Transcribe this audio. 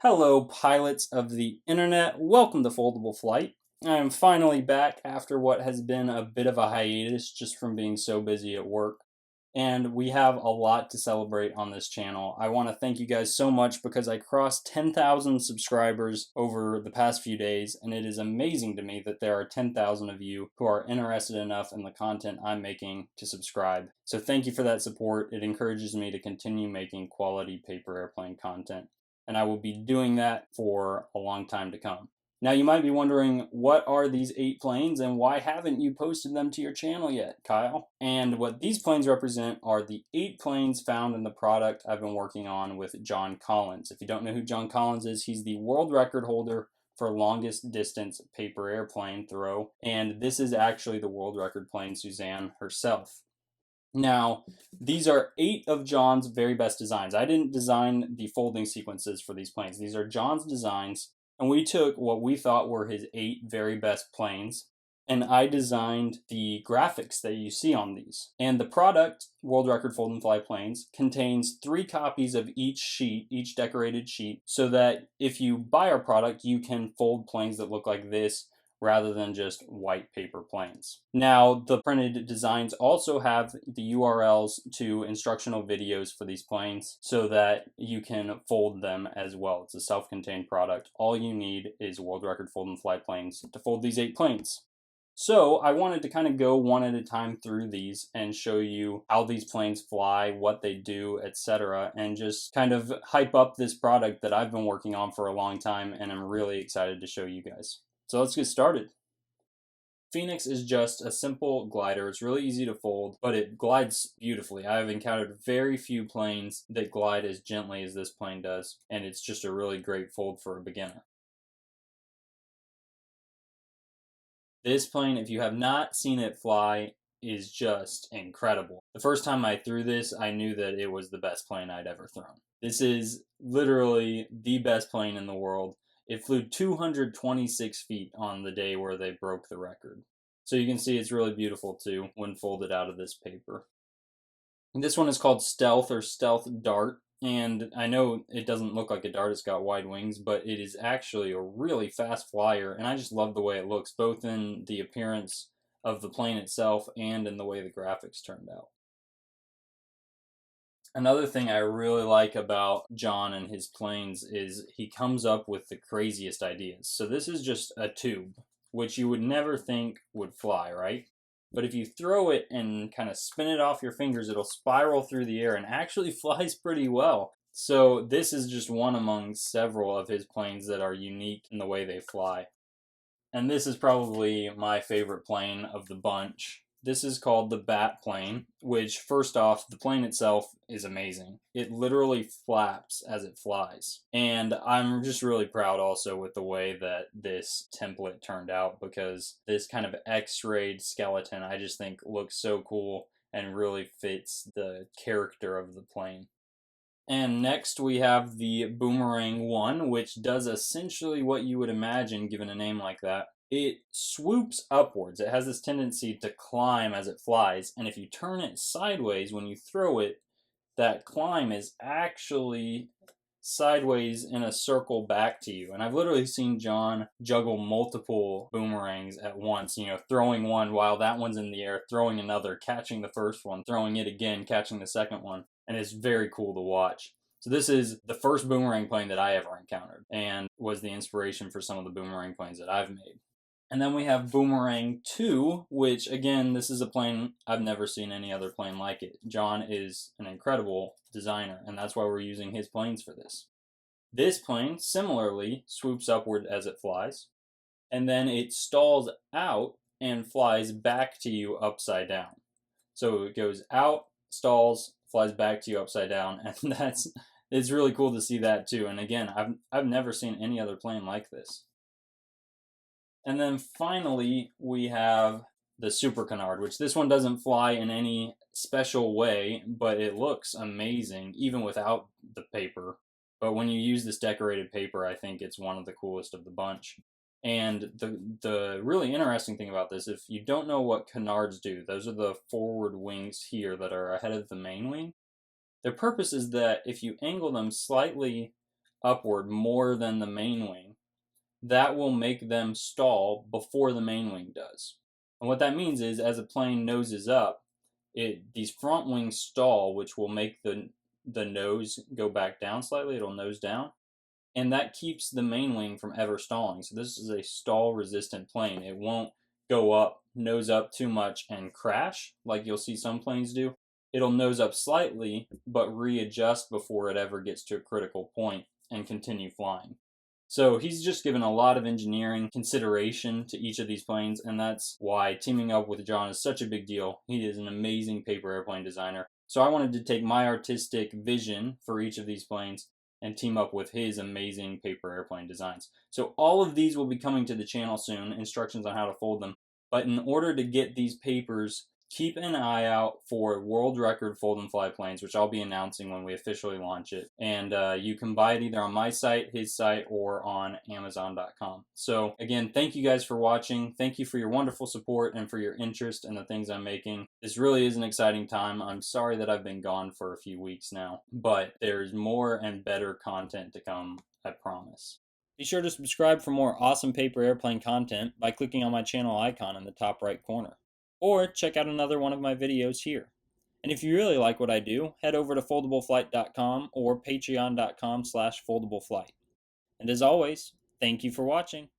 Hello, pilots of the internet. Welcome to Foldable Flight. I am finally back after what has been a bit of a hiatus just from being so busy at work. And we have a lot to celebrate on this channel. I want to thank you guys so much because I crossed 10,000 subscribers over the past few days, and it is amazing to me that there are 10,000 of you who are interested enough in the content I'm making to subscribe. So thank you for that support. It encourages me to continue making quality paper airplane content, and I will be doing that for a long time to come. Now you might be wondering, what are these 8 planes and why haven't you posted them to your channel yet, Kyle? And what these planes represent are the 8 planes found in the product I've been working on with John Collins. If you don't know who John Collins is, he's the world record holder for longest distance paper airplane throw, and this is actually the world record plane Suzanne herself. Now, these are 8 of John's very best designs. I didn't design the folding sequences for these planes. These are John's designs, and we took what we thought were his 8 very best planes, and I designed the graphics that you see on these. And the product, World Record Fold and Fly Planes, contains 3 copies of each sheet, each decorated sheet, so that if you buy our product, you can fold planes that look like this rather than just white paper planes. Now, the printed designs also have the URLs to instructional videos for these planes so that you can fold them as well. It's a self-contained product. All you need is World Record Fold and Fly Planes to fold these 8 planes. So I wanted to kind of go one at a time through these and show you how these planes fly, what they do, etc., and just kind of hype up this product that I've been working on for a long time and I'm really excited to show you guys. So let's get started. Phoenix is just a simple glider. It's really easy to fold, but it glides beautifully. I have encountered very few planes that glide as gently as this plane does, and it's just a really great fold for a beginner. This plane, if you have not seen it fly, is just incredible. The first time I threw this, I knew that it was the best plane I'd ever thrown. This is literally the best plane in the world. It flew 226 feet on the day where they broke the record. So you can see it's really beautiful too when folded out of this paper. And this one is called Stealth or Stealth Dart. And I know it doesn't look like a dart, it's got wide wings, but it is actually a really fast flyer. And I just love the way it looks, both in the appearance of the plane itself and in the way the graphics turned out. Another thing I really like about John and his planes is he comes up with the craziest ideas. So this is just a tube, which you would never think would fly, right? But if you throw it and kind of spin it off your fingers, it'll spiral through the air and actually flies pretty well. So this is just one among several of his planes that are unique in the way they fly. And this is probably my favorite plane of the bunch. This is called the Bat plane, which, first off, the plane itself is amazing. It literally flaps as it flies. And I'm just really proud also with the way that this template turned out, because this kind of x-rayed skeleton I just think looks so cool and really fits the character of the plane. And next we have the Boomerang 1, which does essentially what you would imagine given a name like that. It swoops upwards. It has this tendency to climb as it flies, and if you turn it sideways when you throw it, that climb is actually sideways in a circle back to you. And I've literally seen John juggle multiple boomerangs at once, throwing one while that one's in the air, throwing another, catching the first one, throwing it again, catching the second one, and it's very cool to watch. So this is the first boomerang plane that I ever encountered and was the inspiration for some of the boomerang planes that I've made. And then we have Boomerang 2, which, again, this is a plane I've never seen any other plane like it. John is an incredible designer, and that's why we're using his planes for this. This plane, similarly, swoops upward as it flies, and then it stalls out and flies back to you upside down. So it goes out, stalls, flies back to you upside down, and it's really cool to see that too. And again, I've never seen any other plane like this. And then finally, we have the Super Canard, which this one doesn't fly in any special way, but it looks amazing, even without the paper. But when you use this decorated paper, I think it's one of the coolest of the bunch. And the really interesting thing about this, if you don't know what canards do, those are the forward wings here that are ahead of the main wing. Their purpose is that if you angle them slightly upward more than the main wing, that will make them stall before the main wing does. And what that means is, as a plane noses up, these front wings stall, which will make the nose go back down slightly. It'll nose down, and that keeps the main wing from ever stalling. So this is a stall resistant plane. It won't go up, nose up too much and crash like you'll see some planes do. It'll nose up slightly but readjust before it ever gets to a critical point and continue flying. So he's just given a lot of engineering consideration to each of these planes, and that's why teaming up with John is such a big deal. He is an amazing paper airplane designer. So I wanted to take my artistic vision for each of these planes and team up with his amazing paper airplane designs. So all of these will be coming to the channel soon, instructions on how to fold them. But in order to get these papers, keep an eye out for world record fold and fly planes, which I'll be announcing when we officially launch it. And you can buy it either on my site, his site, or on Amazon.com. So again, thank you guys for watching. Thank you for your wonderful support and for your interest in the things I'm making. This really is an exciting time. I'm sorry that I've been gone for a few weeks now, but there's more and better content to come, I promise. Be sure to subscribe for more awesome paper airplane content by clicking on my channel icon in the top right corner. Or check out another one of my videos here. And if you really like what I do, head over to foldableflight.com or patreon.com/foldableflight. And as always, thank you for watching.